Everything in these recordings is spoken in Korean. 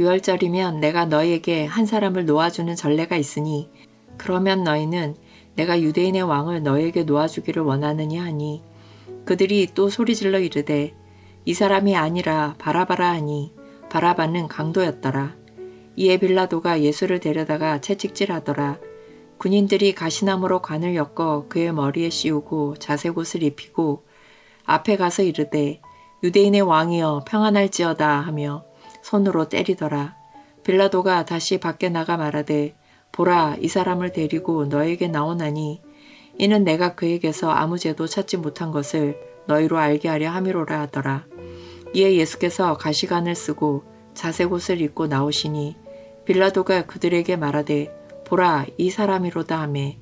유월절이면 내가 너희에게 한 사람을 놓아주는 전례가 있으니 그러면 너희는 내가 유대인의 왕을 너희에게 놓아주기를 원하느냐 하니 그들이 또 소리질러 이르되 이 사람이 아니라 바라바라 하니 바라바는 강도였더라. 이에 빌라도가 예수를 데려다가 채찍질하더라. 군인들이 가시나무로 관을 엮어 그의 머리에 씌우고 자색옷을 입히고 앞에 가서 이르되 유대인의 왕이여 평안할지어다 하며 손으로 때리더라. 빌라도가 다시 밖에 나가 말하되 보라 이 사람을 데리고 너에게 나오나니 이는 내가 그에게서 아무 죄도 찾지 못한 것을 너희로 알게 하려 함이로라 하더라. 이에 예수께서 가시관을 쓰고 자색옷을 입고 나오시니 빌라도가 그들에게 말하되 보라 이 사람이로다 하매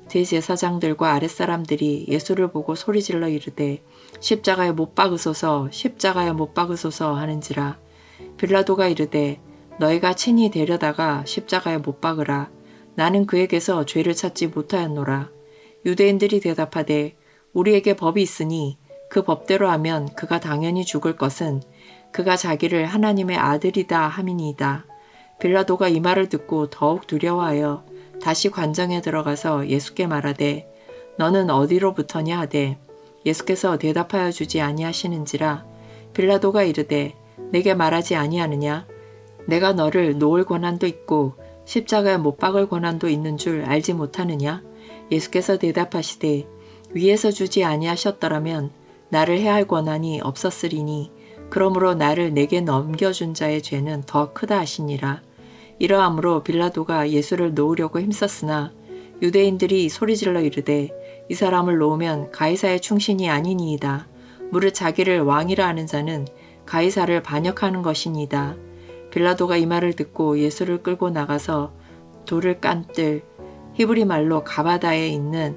대제사장들과 아랫사람들이 예수를 보고 소리질러 이르되 십자가에 못 박으소서 십자가에 못 박으소서 하는지라. 빌라도가 이르되 너희가 친히 데려다가 십자가에 못 박으라. 나는 그에게서 죄를 찾지 못하였노라. 유대인들이 대답하되 우리에게 법이 있으니 그 법대로 하면 그가 당연히 죽을 것은 그가 자기를 하나님의 아들이다 함이니이다. 빌라도가 이 말을 듣고 더욱 두려워하여 다시 관정에 들어가서 예수께 말하되 너는 어디로부터냐 하되 예수께서 대답하여 주지 아니하시는지라. 빌라도가 이르되 내게 말하지 아니하느냐? 내가 너를 놓을 권한도 있고 십자가에 못 박을 권한도 있는 줄 알지 못하느냐? 예수께서 대답하시되 위에서 주지 아니하셨더라면 나를 해할 권한이 없었으리니 그러므로 나를 내게 넘겨준 자의 죄는 더 크다 하시니라. 이러함으로 빌라도가 예수를 놓으려고 힘썼으나 유대인들이 소리질러 이르되 이 사람을 놓으면 가이사의 충신이 아니니이다. 무릇 자기를 왕이라 하는 자는 가이사를 반역하는 것이니이다. 빌라도가 이 말을 듣고 예수를 끌고 나가서 돌을 깐 뜰 히브리 말로 가바다에 있는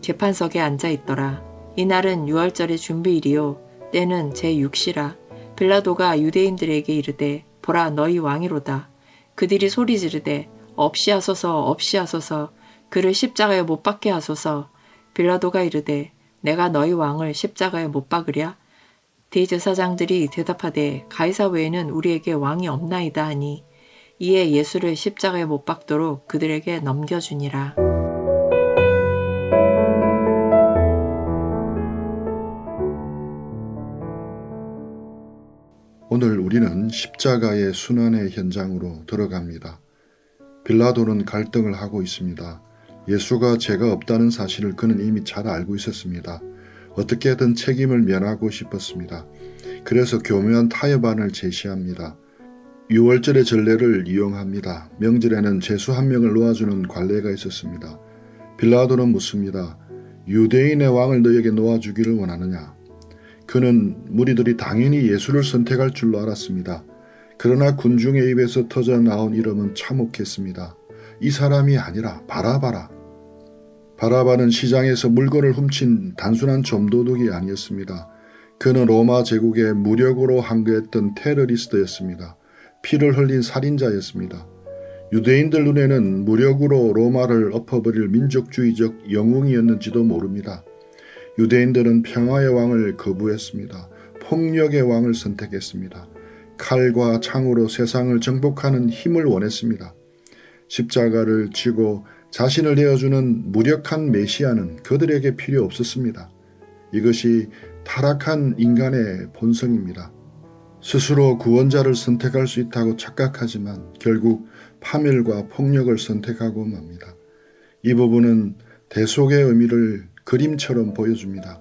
재판석에 앉아 있더라. 이날은 유월절의 준비일이요 때는 제6시라. 빌라도가 유대인들에게 이르되 보라 너희 왕이로다. 그들이 소리 지르되 없이 하소서 없이 하소서 그를 십자가에 못 박게 하소서. 빌라도가 이르되 내가 너희 왕을 십자가에 못 박으랴? 대제사장들이 대답하되 가이사 외에는 우리에게 왕이 없나이다 하니 이에 예수를 십자가에 못 박도록 그들에게 넘겨주니라. 오늘 우리는 십자가의 순환의 현장으로 들어갑니다. 빌라도는 갈등을 하고 있습니다. 예수가 죄가 없다는 사실을 그는 이미 잘 알고 있었습니다. 어떻게든 책임을 면하고 싶었습니다. 그래서 교묘한 타협안을 제시합니다. 유월절의 전례를 이용합니다. 명절에는 죄수 한 명을 놓아주는 관례가 있었습니다. 빌라도는 묻습니다. 유대인의 왕을 너에게 놓아주기를 원하느냐? 그는 무리들이 당연히 예수를 선택할 줄로 알았습니다. 그러나 군중의 입에서 터져나온 이름은 참혹했습니다. 이 사람이 아니라 바라바라. 바라바는 시장에서 물건을 훔친 단순한 점도둑이 아니었습니다. 그는 로마 제국의 무력으로 항거했던 테러리스트였습니다. 피를 흘린 살인자였습니다. 유대인들 눈에는 무력으로 로마를 엎어버릴 민족주의적 영웅이었는지도 모릅니다. 유대인들은 평화의 왕을 거부했습니다. 폭력의 왕을 선택했습니다. 칼과 창으로 세상을 정복하는 힘을 원했습니다. 십자가를 지고 자신을 내어주는 무력한 메시아는 그들에게 필요 없었습니다. 이것이 타락한 인간의 본성입니다. 스스로 구원자를 선택할 수 있다고 착각하지만 결국 파멸과 폭력을 선택하고 맙니다. 이 부분은 대속의 의미를 그림처럼 보여줍니다.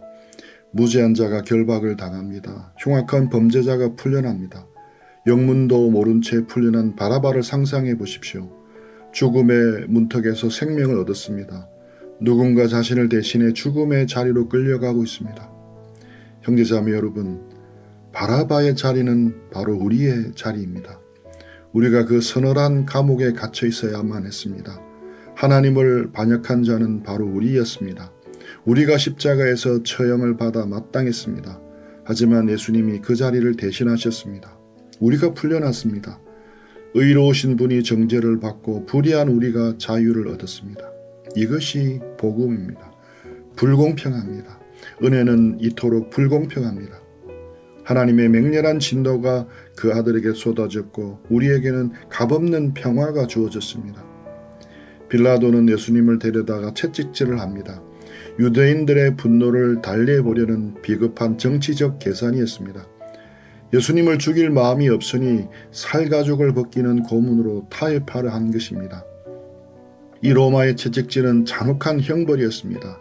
무죄한 자가 결박을 당합니다. 흉악한 범죄자가 풀려납니다. 영문도 모른 채 풀려난 바라바를 상상해 보십시오. 죽음의 문턱에서 생명을 얻었습니다. 누군가 자신을 대신해 죽음의 자리로 끌려가고 있습니다. 형제자매 여러분, 바라바의 자리는 바로 우리의 자리입니다. 우리가 그 서늘한 감옥에 갇혀 있어야만 했습니다. 하나님을 반역한 자는 바로 우리였습니다. 우리가 십자가에서 처형을 받아 마땅했습니다. 하지만 예수님이 그 자리를 대신하셨습니다. 우리가 풀려났습니다. 의로우신 분이 정죄를 받고 불의한 우리가 자유를 얻었습니다. 이것이 복음입니다. 불공평합니다. 은혜는 이토록 불공평합니다. 하나님의 맹렬한 진노가 그 아들에게 쏟아졌고 우리에게는 값없는 평화가 주어졌습니다. 빌라도는 예수님을 데려다가 채찍질을 합니다. 유대인들의 분노를 달래보려는 비겁한 정치적 계산이었습니다. 예수님을 죽일 마음이 없으니 살가죽을 벗기는 고문으로 타협하려 한 것입니다. 이 로마의 채찍질은 잔혹한 형벌이었습니다.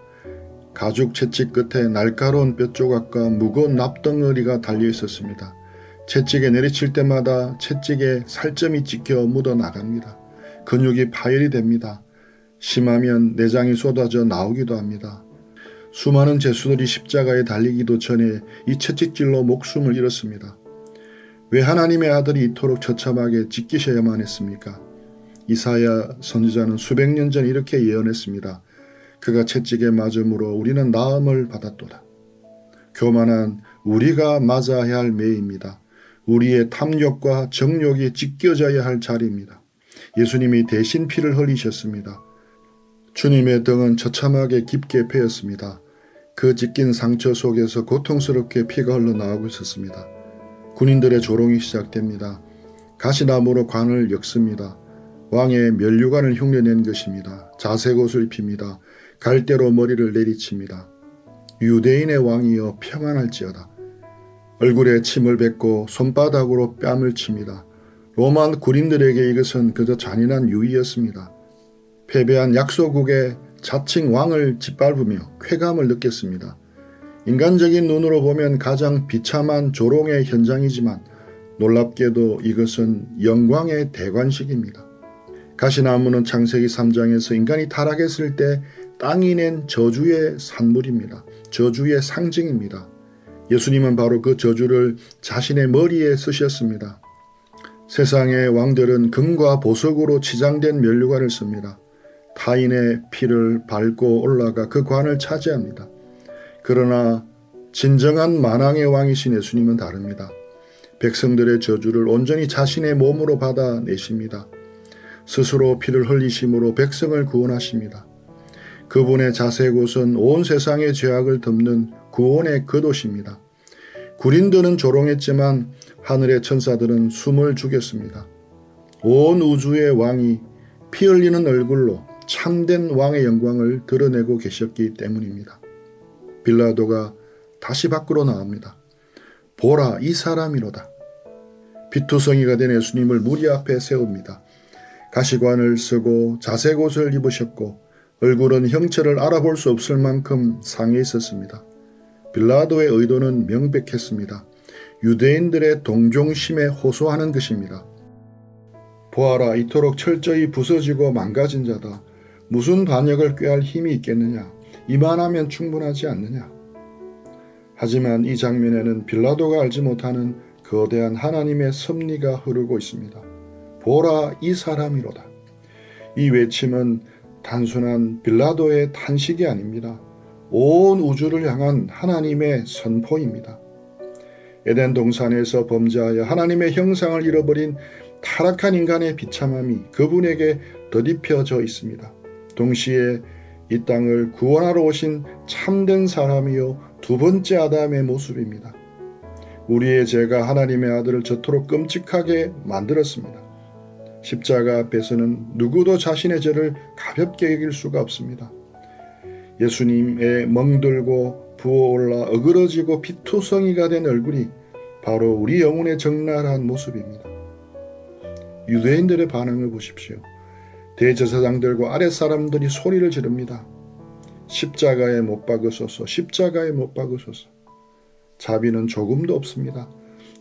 가죽 채찍 끝에 날카로운 뼈조각과 무거운 납덩어리가 달려 있었습니다. 채찍에 내리칠 때마다 채찍에 살점이 찍혀 묻어나갑니다. 근육이 파열이 됩니다. 심하면 내장이 쏟아져 나오기도 합니다. 수많은 죄수들이 십자가에 달리기도 전에 이 채찍질로 목숨을 잃었습니다. 왜 하나님의 아들이 이토록 처참하게 찢기셔야만 했습니까? 이사야 선지자는 수백 년 전 이렇게 예언했습니다. 그가 채찍에 맞음으로 우리는 나음을 받았도다. 교만한 우리가 맞아야 할 매입니다. 우리의 탐욕과 정욕이 찢겨져야 할 자리입니다. 예수님이 대신 피를 흘리셨습니다. 주님의 등은 처참하게 깊게 패였습니다. 그 찢긴 상처 속에서 고통스럽게 피가 흘러나오고 있었습니다. 군인들의 조롱이 시작됩니다. 가시나무로 관을 엮습니다. 왕의 면류관을 흉내낸 것입니다. 자색옷을 입힙니다. 갈대로 머리를 내리칩니다. 유대인의 왕이여 평안할지어다. 얼굴에 침을 뱉고 손바닥으로 뺨을 칩니다. 로마 군인들에게 이것은 그저 잔인한 유의였습니다. 패배한 약소국의 자칭 왕을 짓밟으며 쾌감을 느꼈습니다. 인간적인 눈으로 보면 가장 비참한 조롱의 현장이지만 놀랍게도 이것은 영광의 대관식입니다. 가시나무는 창세기 3장에서 인간이 타락했을 때 땅이 낸 저주의 산물입니다. 저주의 상징입니다. 예수님은 바로 그 저주를 자신의 머리에 쓰셨습니다. 세상의 왕들은 금과 보석으로 치장된 면류관을 씁니다. 타인의 피를 밟고 올라가 그 관을 차지합니다. 그러나 진정한 만왕의 왕이신 예수님은 다릅니다. 백성들의 저주를 온전히 자신의 몸으로 받아내십니다. 스스로 피를 흘리심으로 백성을 구원하십니다. 그분의 자색옷은 온 세상의 죄악을 덮는 구원의 겉옷입니다. 군인들은 조롱했지만 하늘의 천사들은 숨을 죽였습니다. 온 우주의 왕이 피 흘리는 얼굴로 참된 왕의 영광을 드러내고 계셨기 때문입니다. 빌라도가 다시 밖으로 나옵니다. 보라, 이 사람이로다. 피투성이가 된 예수님을 무리 앞에 세웁니다. 가시관을 쓰고 자색옷을 입으셨고 얼굴은 형체를 알아볼 수 없을 만큼 상해 있었습니다. 빌라도의 의도는 명백했습니다. 유대인들의 동정심에 호소하는 것입니다. 보아라, 이토록 철저히 부서지고 망가진 자다. 무슨 반역을 꾀할 힘이 있겠느냐? 이만하면 충분하지 않느냐? 하지만 이 장면에는 빌라도가 알지 못하는 거대한 하나님의 섭리가 흐르고 있습니다. 보라, 이 사람이로다. 이 외침은 단순한 빌라도의 탄식이 아닙니다. 온 우주를 향한 하나님의 선포입니다. 에덴 동산에서 범죄하여 하나님의 형상을 잃어버린 타락한 인간의 비참함이 그분에게 덧입혀져 있습니다. 동시에 이 땅을 구원하러 오신 참된 사람이요 두 번째 아담의 모습입니다. 우리의 죄가 하나님의 아들을 저토록 끔찍하게 만들었습니다. 십자가 앞에서는 누구도 자신의 죄를 가볍게 여길 수가 없습니다. 예수님의 멍들고 부어올라 어그러지고 피투성이가 된 얼굴이 바로 우리 영혼의 적나라한 모습입니다. 유대인들의 반응을 보십시오. 대제사장들과 아랫사람들이 소리를 지릅니다. 십자가에 못 박으소서, 십자가에 못 박으소서. 자비는 조금도 없습니다.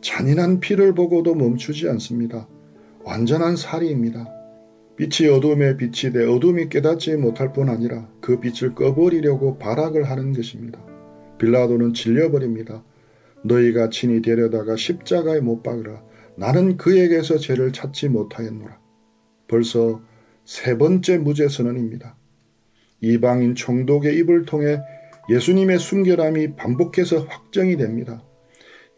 잔인한 피를 보고도 멈추지 않습니다. 완전한 살이입니다. 빛이 어둠에 빛이 돼 어둠이 깨닫지 못할 뿐 아니라 그 빛을 꺼버리려고 발악을 하는 것입니다. 빌라도는 질려버립니다. 너희가 친히 데려다가 십자가에 못 박으라. 나는 그에게서 죄를 찾지 못하였노라. 벌써 세 번째 무죄 선언입니다. 이방인 총독의 입을 통해 예수님의 순결함이 반복해서 확정이 됩니다.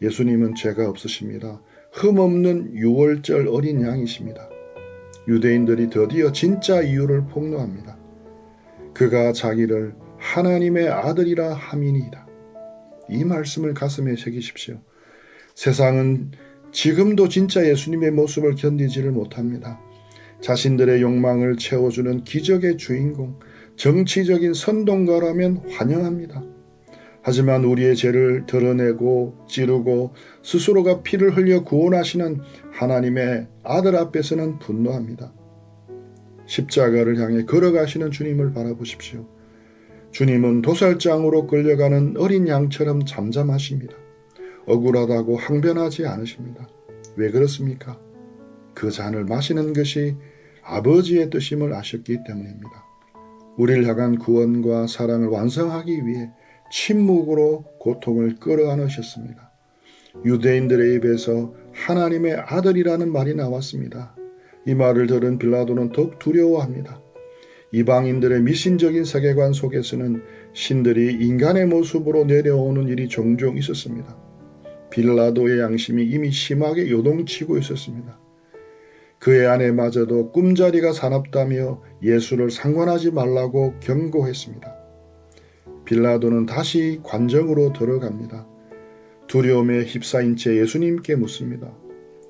예수님은 죄가 없으십니다. 흠없는 유월절 어린 양이십니다. 유대인들이 드디어 진짜 이유를 폭로합니다. 그가 자기를 하나님의 아들이라 함이니이다. 이 말씀을 가슴에 새기십시오. 세상은 지금도 진짜 예수님의 모습을 견디지를 못합니다. 자신들의 욕망을 채워주는 기적의 주인공, 정치적인 선동가라면 환영합니다. 하지만 우리의 죄를 드러내고 찌르고 스스로가 피를 흘려 구원하시는 하나님의 아들 앞에서는 분노합니다. 십자가를 향해 걸어가시는 주님을 바라보십시오. 주님은 도살장으로 끌려가는 어린 양처럼 잠잠하십니다. 억울하다고 항변하지 않으십니다. 왜 그렇습니까? 그 잔을 마시는 것이 아버지의 뜻임을 아셨기 때문입니다. 우리를 향한 구원과 사랑을 완성하기 위해 침묵으로 고통을 끌어안으셨습니다. 유대인들의 입에서 하나님의 아들이라는 말이 나왔습니다. 이 말을 들은 빌라도는 더욱 두려워합니다. 이방인들의 미신적인 세계관 속에서는 신들이 인간의 모습으로 내려오는 일이 종종 있었습니다. 빌라도의 양심이 이미 심하게 요동치고 있었습니다. 그의 아내마저도 꿈자리가 사납다며 예수를 상관하지 말라고 경고했습니다. 빌라도는 다시 관정으로 들어갑니다. 두려움에 휩싸인 채 예수님께 묻습니다.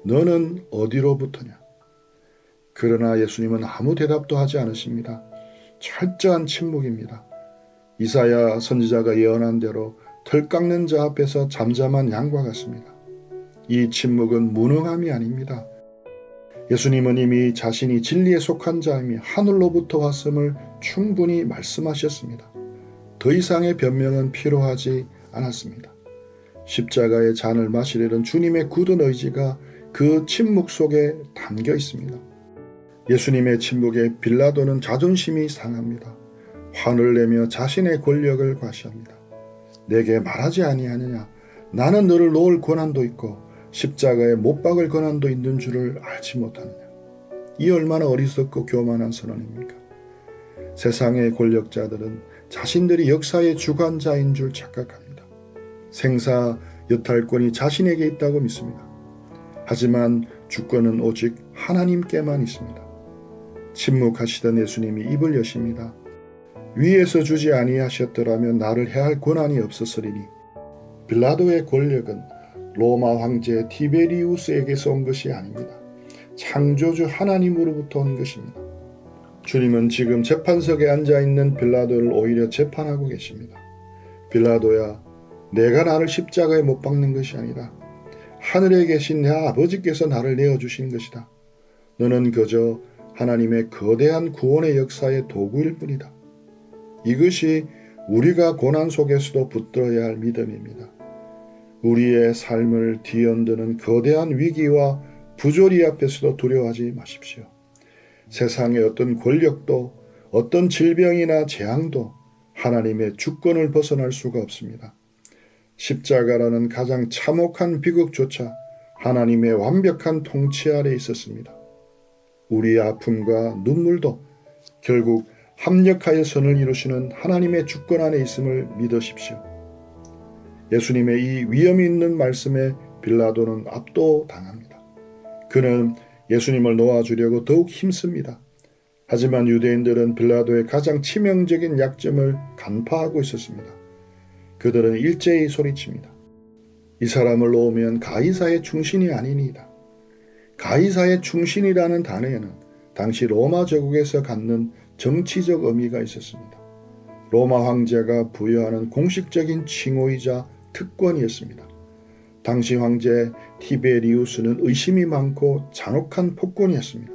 너는 어디로부터냐? 그러나 예수님은 아무 대답도 하지 않으십니다. 철저한 침묵입니다. 이사야 선지자가 예언한 대로 털 깎는 자 앞에서 잠잠한 양과 같습니다. 이 침묵은 무능함이 아닙니다. 예수님은 이미 자신이 진리에 속한 자이며 하늘로부터 왔음을 충분히 말씀하셨습니다. 더 이상의 변명은 필요하지 않았습니다. 십자가의 잔을 마시려는 주님의 굳은 의지가 그 침묵 속에 담겨 있습니다. 예수님의 침묵에 빌라도는 자존심이 상합니다. 화를 내며 자신의 권력을 과시합니다. 내게 말하지 아니하느냐? 나는 너를 놓을 권한도 있고 십자가에 못 박을 권한도 있는 줄을 알지 못하느냐? 이 얼마나 어리석고 교만한 선언입니까? 세상의 권력자들은 자신들이 역사의 주관자인 줄 착각합니다. 생사 여탈권이 자신에게 있다고 믿습니다. 하지만 주권은 오직 하나님께만 있습니다. 침묵하시던 예수님이 입을 여십니다. 위에서 주지 아니하셨더라면 나를 해할 권한이 없었으리니. 빌라도의 권력은 로마 황제 티베리우스에게서 온 것이 아닙니다. 창조주 하나님으로부터 온 것입니다. 주님은 지금 재판석에 앉아있는 빌라도를 오히려 재판하고 계십니다. 빌라도야, 내가 나를 십자가에 못 박는 것이 아니라 하늘에 계신 내 아버지께서 나를 내어주신 것이다. 너는 그저 하나님의 거대한 구원의 역사의 도구일 뿐이다. 이것이 우리가 고난 속에서도 붙들어야 할 믿음입니다. 우리의 삶을 뒤흔드는 거대한 위기와 부조리 앞에서도 두려워하지 마십시오. 세상의 어떤 권력도 어떤 질병이나 재앙도 하나님의 주권을 벗어날 수가 없습니다. 십자가라는 가장 참혹한 비극조차 하나님의 완벽한 통치 아래 있었습니다. 우리의 아픔과 눈물도 결국 합력하여 선을 이루시는 하나님의 주권 안에 있음을 믿으십시오. 예수님의 이 위엄이 있는 말씀에 빌라도는 압도당합니다. 그는 예수님을 놓아주려고 더욱 힘씁니다. 하지만 유대인들은 빌라도의 가장 치명적인 약점을 간파하고 있었습니다. 그들은 일제히 소리칩니다. 이 사람을 놓으면 가이사의 충신이 아니니이다. 가이사의 충신이라는 단어에는 당시 로마 제국에서 갖는 정치적 의미가 있었습니다. 로마 황제가 부여하는 공식적인 칭호이자 특권이었습니다. 당시 황제 티베리우스는 의심이 많고 잔혹한 폭군이었습니다.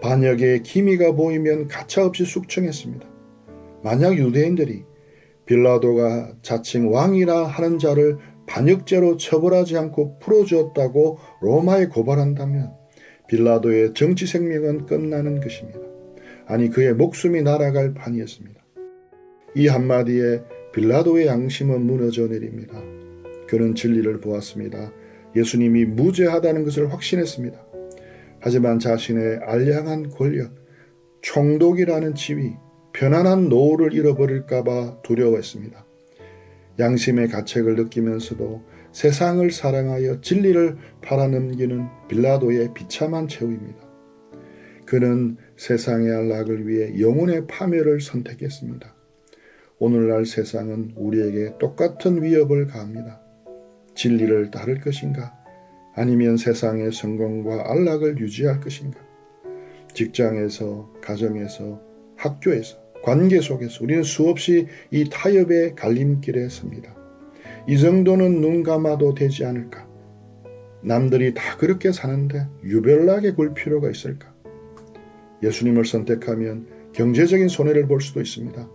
반역의 기미가 보이면 가차없이 숙청했습니다. 만약 유대인들이 빌라도가 자칭 왕이라 하는 자를 반역죄로 처벌하지 않고 풀어주었다고 로마에 고발한다면 빌라도의 정치 생명은 끝나는 것입니다. 아니, 그의 목숨이 날아갈 판이었습니다. 이 한마디에 빌라도의 양심은 무너져 내립니다. 그는 진리를 보았습니다. 예수님이 무죄하다는 것을 확신했습니다. 하지만 자신의 알량한 권력, 총독이라는 지위, 편안한 노후를 잃어버릴까 봐 두려워했습니다. 양심의 가책을 느끼면서도 세상을 사랑하여 진리를 팔아넘기는 빌라도의 비참한 최후입니다. 그는 세상의 안락을 위해 영혼의 파멸을 선택했습니다. 오늘날 세상은 우리에게 똑같은 위협을 가합니다. 진리를 따를 것인가? 아니면 세상의 성공과 안락을 유지할 것인가? 직장에서, 가정에서, 학교에서, 관계 속에서 우리는 수없이 이 타협의 갈림길에 섭니다. 이 정도는 눈 감아도 되지 않을까? 남들이 다 그렇게 사는데 유별나게 굴 필요가 있을까? 예수님을 선택하면 경제적인 손해를 볼 수도 있습니다.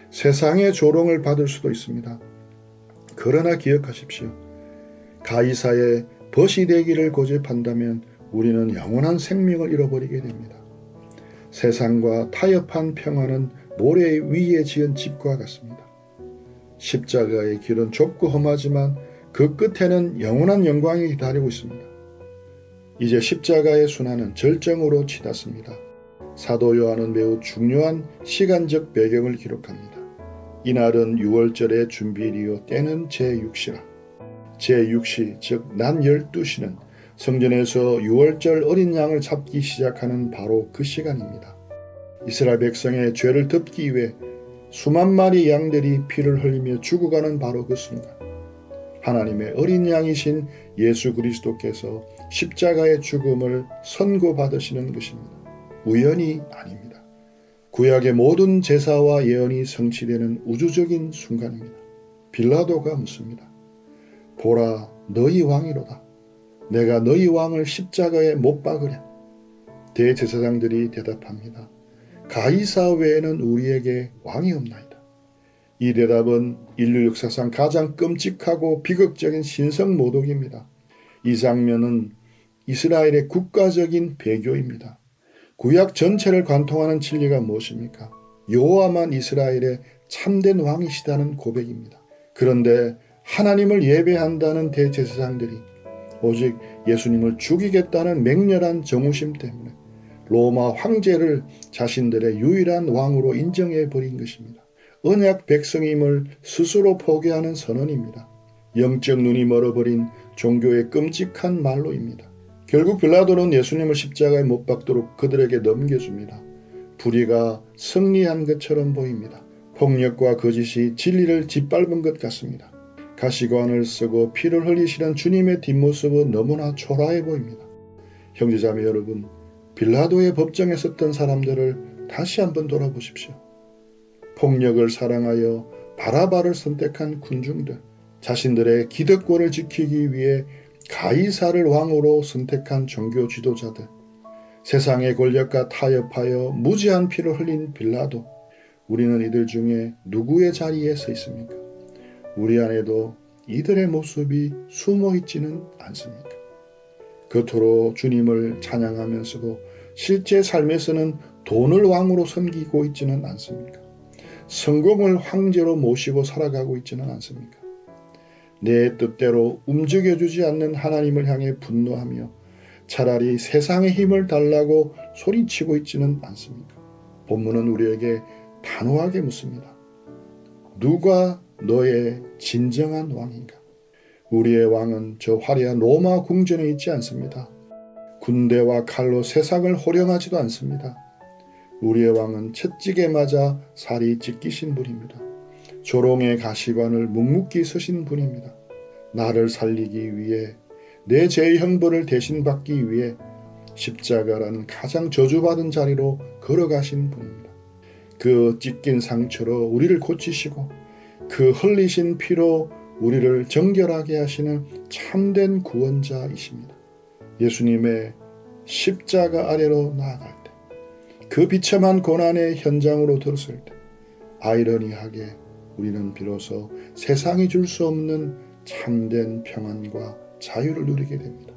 세상의 조롱을 받을 수도 있습니다. 그러나 기억하십시오. 가이사의 벗이 되기를 고집한다면 우리는 영원한 생명을 잃어버리게 됩니다. 세상과 타협한 평화는 모래 위에 지은 집과 같습니다. 십자가의 길은 좁고 험하지만 그 끝에는 영원한 영광이 기다리고 있습니다. 이제 십자가의 순환은 절정으로 치닫습니다. 사도 요한은 매우 중요한 시간적 배경을 기록합니다. 이날은 6월절의 준비일이요 때는 제6시라. 제6시 즉 낮 12시는 성전에서 6월절 어린 양을 잡기 시작하는 바로 그 시간입니다. 이스라엘 백성의 죄를 덮기 위해 수만 마리 양들이 피를 흘리며 죽어가는 바로 그 순간, 하나님의 어린 양이신 예수 그리스도께서 십자가의 죽음을 선고받으시는 것입니다. 우연이 아닙니다. 구약의 모든 제사와 예언이 성취되는 우주적인 순간입니다. 빌라도가 묻습니다. 보라, 너희 왕이로다. 내가 너희 왕을 십자가에 못 박으랴. 대제사장들이 대답합니다. 가이사 외에는 우리에게 왕이 없나이다. 이 대답은 인류 역사상 가장 끔찍하고 비극적인 신성 모독입니다. 이 장면은 이스라엘의 국가적인 배교입니다. 구약 전체를 관통하는 진리가 무엇입니까? 여호와만 이스라엘의 참된 왕이시다는 고백입니다. 그런데 하나님을 예배한다는 대제사장들이 오직 예수님을 죽이겠다는 맹렬한 정우심 때문에 로마 황제를 자신들의 유일한 왕으로 인정해 버린 것입니다. 언약 백성임을 스스로 포기하는 선언입니다. 영적 눈이 멀어버린 종교의 끔찍한 말로입니다. 결국 빌라도는 예수님을 십자가에 못 박도록 그들에게 넘겨줍니다. 불의가 승리한 것처럼 보입니다. 폭력과 거짓이 진리를 짓밟은 것 같습니다. 가시관을 쓰고 피를 흘리시는 주님의 뒷모습은 너무나 초라해 보입니다. 형제자매 여러분, 빌라도의 법정에 섰던 사람들을 다시 한번 돌아보십시오. 폭력을 사랑하여 바라바를 선택한 군중들, 자신들의 기득권을 지키기 위해 가이사를 왕으로 선택한 종교 지도자들, 세상의 권력과 타협하여 무지한 피를 흘린 빌라도, 우리는 이들 중에 누구의 자리에 서 있습니까? 우리 안에도 이들의 모습이 숨어 있지는 않습니까? 겉으로 주님을 찬양하면서도 실제 삶에서는 돈을 왕으로 섬기고 있지는 않습니까? 성공을 황제로 모시고 살아가고 있지는 않습니까? 내 뜻대로 움직여주지 않는 하나님을 향해 분노하며 차라리 세상의 힘을 달라고 소리치고 있지는 않습니까? 본문은 우리에게 단호하게 묻습니다. 누가 너의 진정한 왕인가? 우리의 왕은 저 화려한 로마 궁전에 있지 않습니다. 군대와 칼로 세상을 호령하지도 않습니다. 우리의 왕은 채찍에 맞아 살이 찢기신 분입니다. 조롱의 가시관을 묵묵히 서신 분입니다. 나를 살리기 위해, 내 죄의 형벌을 대신 받기 위해 십자가라는 가장 저주받은 자리로 걸어가신 분입니다. 그 찢긴 상처로 우리를 고치시고 그 흘리신 피로 우리를 정결하게 하시는 참된 구원자이십니다. 예수님의 십자가 아래로 나아갈 때, 그 비참한 고난의 현장으로 들었을 때 아이러니하게 우리는 비로소 세상이 줄 수 없는 참된 평안과 자유를 누리게 됩니다.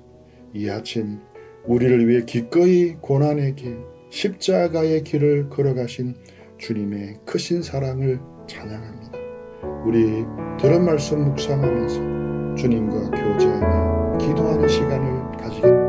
이 아침 우리를 위해 기꺼이 고난의 길, 십자가의 길을 걸어가신 주님의 크신 사랑을 찬양합니다. 우리 들은 말씀 묵상하면서 주님과 교제하며 기도하는 시간을 가지겠습니다.